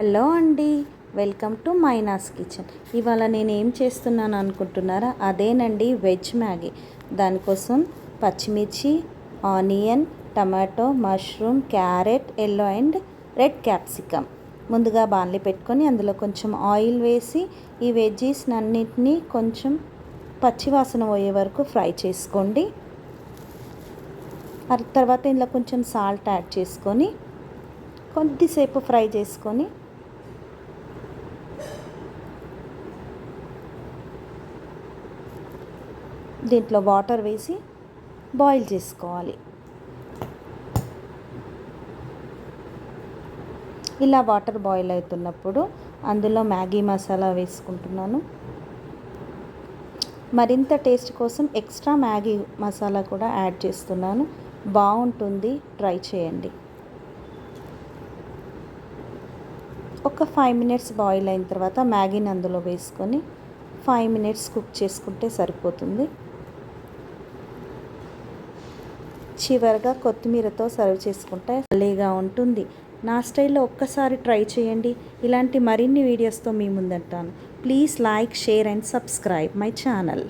Hello అండి, welcome to మైనాస్ kitchen. ఇవాళ నేను ఏం చేస్తున్నాను అనుకుంటున్నారా? అదేనండి, వెజ్ మ్యాగీ. దానికోసం పచ్చిమిర్చి, onion, tomato, mushroom, carrot, yellow and red capsicum ముందుగా బాణలి పెట్టుకొని అందులో కొంచెం ఆయిల్ వేసి ఈ వెజ్జీస్ అన్నిటినీ కొంచెం పచ్చివాసన పోయే వరకు ఫ్రై చేసుకోండి. తర్వాత ఇందులో కొంచెం సాల్ట్ యాడ్ చేసుకొని కొద్దిసేపు ఫ్రై చేసుకొని దీంట్లో వాటర్ వేసి బాయిల్ చేసుకోవాలి. ఇలా వాటర్ బాయిల్ అవుతున్నప్పుడు అందులో మ్యాగీ మసాలా వేసుకుంటున్నాను. మరింత టేస్ట్ కోసం ఎక్స్ట్రా మ్యాగీ మసాలా కూడా యాడ్ చేస్తున్నాను. బాగుంటుంది, ట్రై చేయండి. ఒక 5 మినిట్స్ బాయిల్ అయిన తర్వాత మ్యాగీని అందులో వేసుకొని 5 మినిట్స్ కుక్ చేసుకుంటే సరిపోతుంది. చివరిగా కొత్తిమీరతో సర్వ్ చేసుకుంటే భలేగా ఉంటుంది. నా స్టైల్లో ఒక్కసారి ట్రై చేయండి. ఇలాంటి మరిన్ని వీడియోస్తో మీ ముందుంటాను. Please like, share and subscribe my channel.